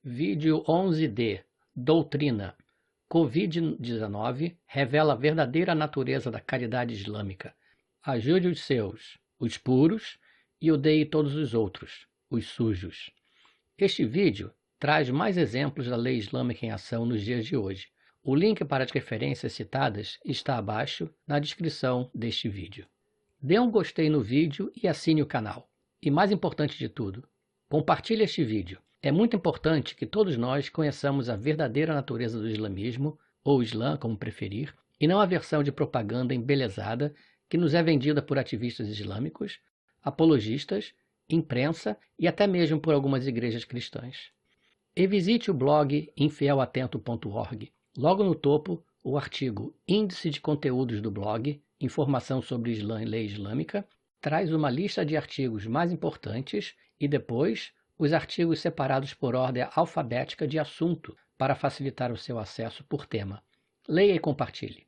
Vídeo 11D. Doutrina. Covid-19 revela a verdadeira natureza da caridade islâmica. Ajude os seus, os puros, e odeie todos os outros, os sujos. Este vídeo traz mais exemplos da lei islâmica em ação nos dias de hoje. O link para as referências citadas está abaixo na descrição deste vídeo. Dê um gostei no vídeo e assine o canal. E mais importante de tudo, compartilhe este vídeo. É muito importante que todos nós conheçamos a verdadeira natureza do islamismo, ou Islã, como preferir, e não a versão de propaganda embelezada que nos é vendida por ativistas islâmicos, apologistas, imprensa e até mesmo por algumas igrejas cristãs. E visite o blog infielatento.org. Logo no topo, o artigo Índice de Conteúdos do blog, Informação sobre Islã e Lei Islâmica, traz uma lista de artigos mais importantes e depois os artigos separados por ordem alfabética de assunto para facilitar o seu acesso por tema. Leia e compartilhe.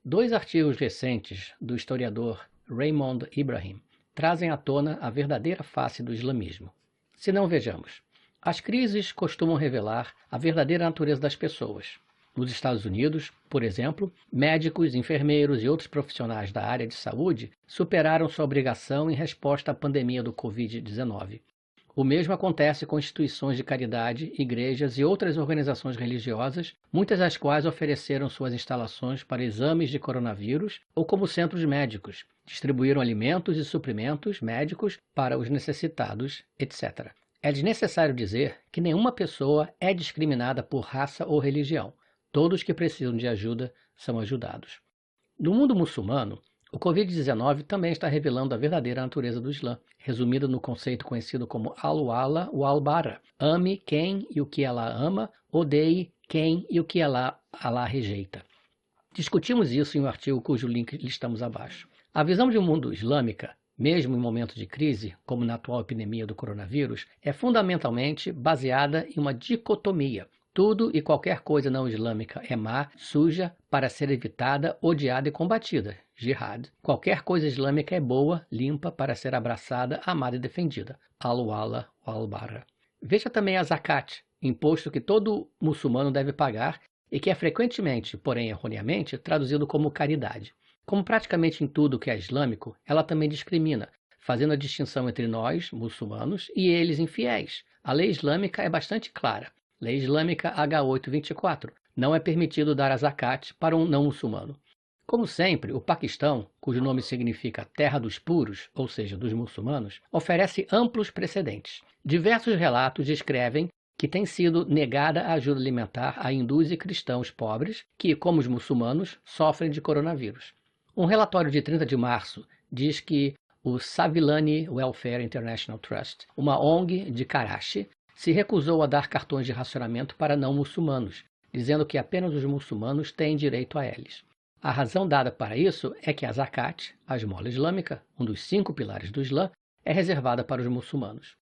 Dois artigos recentes do historiador Raymond Ibrahim trazem à tona a verdadeira face do islamismo. Se não, vejamos. As crises costumam revelar a verdadeira natureza das pessoas. Nos Estados Unidos, por exemplo, médicos, enfermeiros e outros profissionais da área de saúde superaram sua obrigação em resposta à pandemia do Covid-19. O mesmo acontece com instituições de caridade, igrejas e outras organizações religiosas, muitas das quais ofereceram suas instalações para exames de coronavírus ou como centros médicos, distribuíram alimentos e suprimentos médicos para os necessitados, etc. É desnecessário dizer que nenhuma pessoa é discriminada por raça ou religião. Todos que precisam de ajuda são ajudados. No mundo muçulmano, o Covid-19 também está revelando a verdadeira natureza do Islã, resumida no conceito conhecido como Al-Wala wal-Bara. Ame quem e o que ela ama, odeie quem e o que Allah rejeita. Discutimos isso em um artigo cujo link listamos abaixo. A visão de um mundo islâmica, mesmo em momentos de crise, como na atual epidemia do coronavírus, é fundamentalmente baseada em uma dicotomia. Tudo e qualquer coisa não islâmica é má, suja, para ser evitada, odiada e combatida. Jihad. Qualquer coisa islâmica é boa, limpa, para ser abraçada, amada e defendida. Al-Wala wal-Bara. Veja também a zakat, imposto que todo muçulmano deve pagar e que é frequentemente, porém erroneamente, traduzido como caridade. Como praticamente em tudo que é islâmico, ela também discrimina, fazendo a distinção entre nós, muçulmanos, e eles infiéis. A lei islâmica é bastante clara. Lei Islâmica H824. Não é permitido dar a zakat para um não muçulmano. Como sempre, o Paquistão, cujo nome significa Terra dos Puros, ou seja, dos muçulmanos, oferece amplos precedentes. Diversos relatos descrevem que tem sido negada a ajuda alimentar a hindus e cristãos pobres que, como os muçulmanos, sofrem de coronavírus. Um relatório de 30 de março diz que o Savilani Welfare International Trust, uma ONG de Karachi, se recusou a dar cartões de racionamento para não muçulmanos, dizendo que apenas os muçulmanos têm direito a eles. A razão dada para isso é que a zakat, a esmola islâmica, um dos 5 pilares do Islã, é reservada para os muçulmanos.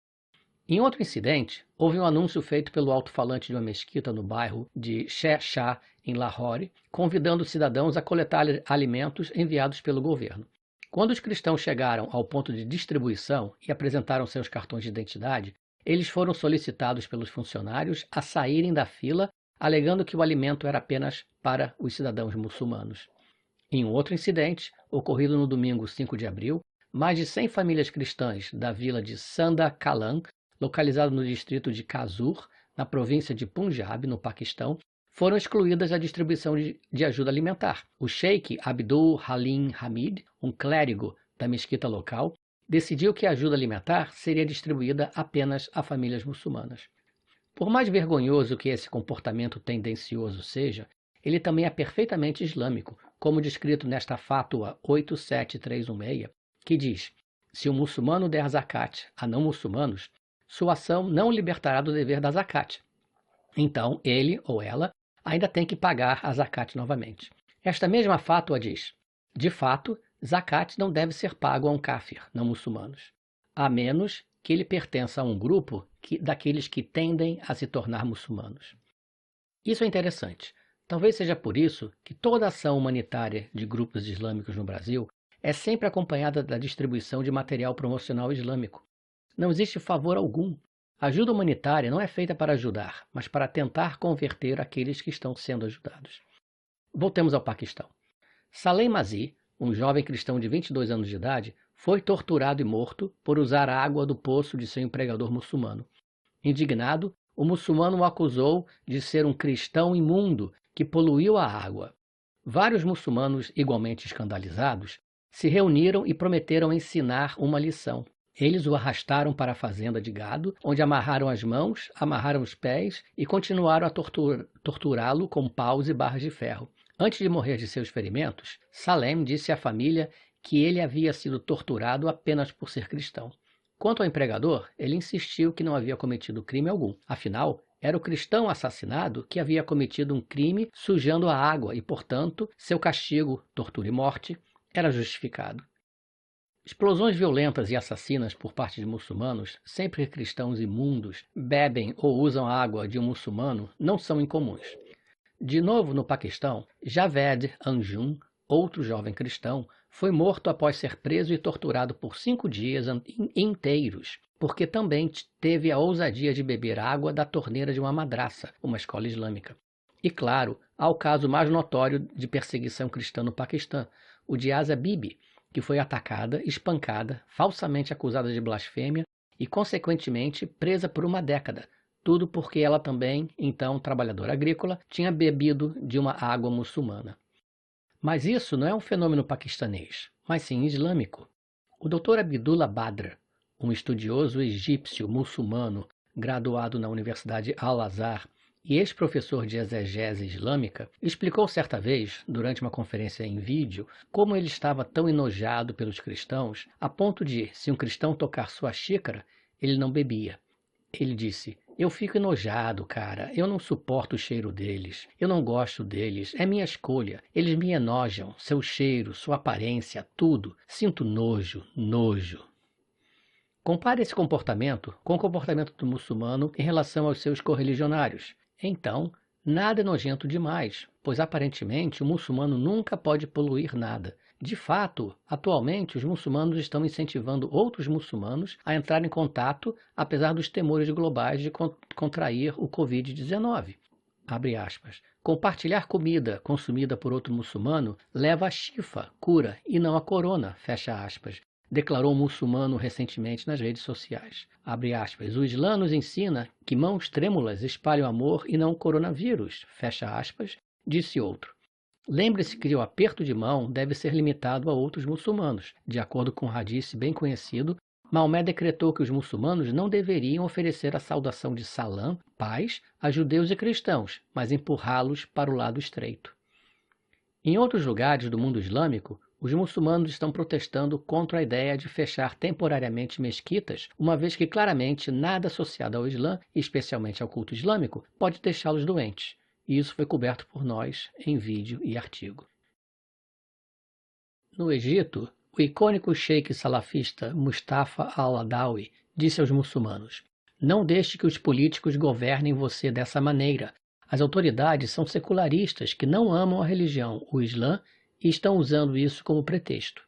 Em outro incidente, houve um anúncio feito pelo alto-falante de uma mesquita no bairro de Sher Shah, em Lahore, convidando os cidadãos a coletar alimentos enviados pelo governo. Quando os cristãos chegaram ao ponto de distribuição e apresentaram seus cartões de identidade, eles foram solicitados pelos funcionários a saírem da fila, alegando que o alimento era apenas para os cidadãos muçulmanos. Em um outro incidente, ocorrido no domingo 5 de abril, mais de 100 famílias cristãs da vila de Sanda Kalan, localizada no distrito de Kasur, na província de Punjab, no Paquistão, foram excluídas da distribuição de ajuda alimentar. O sheik Abdul Halim Hamid, um clérigo da mesquita local, decidiu que a ajuda alimentar seria distribuída apenas a famílias muçulmanas. Por mais vergonhoso que esse comportamento tendencioso seja, ele também é perfeitamente islâmico, como descrito nesta fátua 87316, que diz: se um muçulmano der zakat a não muçulmanos, sua ação não o libertará do dever da zakat. Então, ele ou ela ainda tem que pagar a zakat novamente. Esta mesma fátua diz: de fato, zakat não deve ser pago a um kafir, não muçulmanos, a menos que ele pertença a um grupo daqueles que tendem a se tornar muçulmanos. Isso é interessante. Talvez seja por isso que toda ação humanitária de grupos islâmicos no Brasil é sempre acompanhada da distribuição de material promocional islâmico. Não existe favor algum. A ajuda humanitária não é feita para ajudar, mas para tentar converter aqueles que estão sendo ajudados. Voltemos ao Paquistão. Salem Masih, um jovem cristão de 22 anos de idade, foi torturado e morto por usar a água do poço de seu empregador muçulmano. Indignado, o muçulmano o acusou de ser um cristão imundo que poluiu a água. Vários muçulmanos, igualmente escandalizados, se reuniram e prometeram ensinar uma lição. Eles o arrastaram para a fazenda de gado, onde amarraram as mãos, amarraram os pés e continuaram a torturá-lo com paus e barras de ferro. Antes de morrer de seus ferimentos, Salem disse à família que ele havia sido torturado apenas por ser cristão. Quanto ao empregador, ele insistiu que não havia cometido crime algum. Afinal, era o cristão assassinado que havia cometido um crime sujando a água e, portanto, seu castigo, tortura e morte, era justificado. Explosões violentas e assassinas por parte de muçulmanos, sempre que cristãos imundos bebem ou usam a água de um muçulmano, não são incomuns. De novo no Paquistão, Javed Anjum, outro jovem cristão, foi morto após ser preso e torturado por 5 dias inteiros, porque também teve a ousadia de beber água da torneira de uma madraça, uma escola islâmica. E claro, há o caso mais notório de perseguição cristã no Paquistão, o de Asia Bibi, que foi atacada, espancada, falsamente acusada de blasfêmia e, consequentemente, presa por uma década. Tudo porque ela também, então trabalhadora agrícola, tinha bebido de uma água muçulmana. Mas isso não é um fenômeno paquistanês, mas sim islâmico. O Dr. Abdullah Badr, um estudioso egípcio muçulmano graduado na Universidade Al-Azhar e ex-professor de exegese islâmica, explicou certa vez, durante uma conferência em vídeo, como ele estava tão enojado pelos cristãos, a ponto de, se um cristão tocar sua xícara, ele não bebia. Ele disse: "Eu fico enojado, cara. Eu não suporto o cheiro deles. Eu não gosto deles. É minha escolha. Eles me enojam. Seu cheiro, sua aparência, tudo. Sinto nojo, nojo." Compare esse comportamento com o comportamento do muçulmano em relação aos seus correligionários. Então, nada é nojento demais, pois aparentemente o muçulmano nunca pode poluir nada. De fato, atualmente os muçulmanos estão incentivando outros muçulmanos a entrar em contato, apesar dos temores globais de contrair o Covid-19. Abre aspas. Compartilhar comida consumida por outro muçulmano leva a shifa, cura, e não a corona, fecha aspas, declarou um muçulmano recentemente nas redes sociais. Abre aspas. O Islã nos ensina que mãos trêmulas espalham amor e não o coronavírus, fecha aspas, disse outro. Lembre-se que o aperto de mão deve ser limitado a outros muçulmanos. De acordo com um hadith bem conhecido, Maomé decretou que os muçulmanos não deveriam oferecer a saudação de salam, paz, a judeus e cristãos, mas empurrá-los para o lado estreito. Em outros lugares do mundo islâmico, os muçulmanos estão protestando contra a ideia de fechar temporariamente mesquitas, uma vez que claramente nada associado ao Islã, especialmente ao culto islâmico, pode deixá-los doentes. E isso foi coberto por nós em vídeo e artigo. No Egito, o icônico sheik salafista Mustafa al-Adawi disse aos muçulmanos: "Não deixe que os políticos governem você dessa maneira. As autoridades são secularistas que não amam a religião, o Islã, e estão usando isso como pretexto.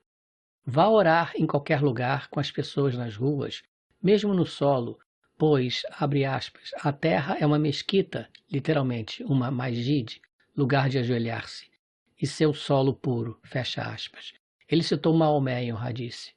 Vá orar em qualquer lugar com as pessoas nas ruas, mesmo no solo, pois, abre aspas, a terra é uma mesquita, literalmente, uma masjid, lugar de ajoelhar-se, e seu solo puro, fecha aspas." Ele citou Maomé em um hadith.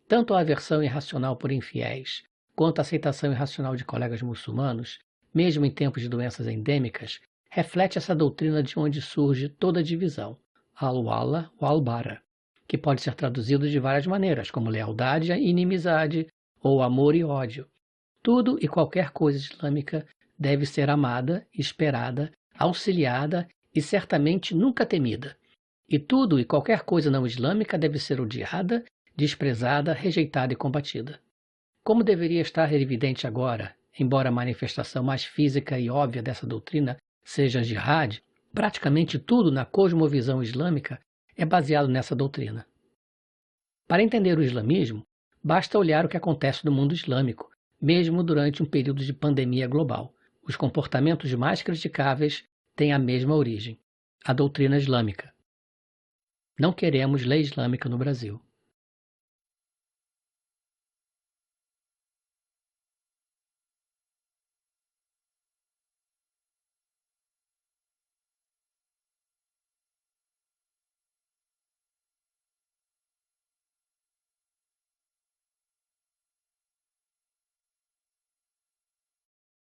Tanto a aversão irracional por infiéis, quanto a aceitação irracional de colegas muçulmanos, mesmo em tempos de doenças endêmicas, reflete essa doutrina de onde surge toda a divisão, al-wala wal-bara, que pode ser traduzido de várias maneiras, como lealdade e inimizade, ou amor e ódio. Tudo e qualquer coisa islâmica deve ser amada, esperada, auxiliada e certamente nunca temida. E tudo e qualquer coisa não islâmica deve ser odiada, desprezada, rejeitada e combatida. Como deveria estar evidente agora, embora a manifestação mais física e óbvia dessa doutrina seja a jihad, praticamente tudo na cosmovisão islâmica é baseado nessa doutrina. Para entender o islamismo, basta olhar o que acontece no mundo islâmico, mesmo durante um período de pandemia global. Os comportamentos mais criticáveis têm a mesma origem, a doutrina islâmica. Não queremos lei islâmica no Brasil.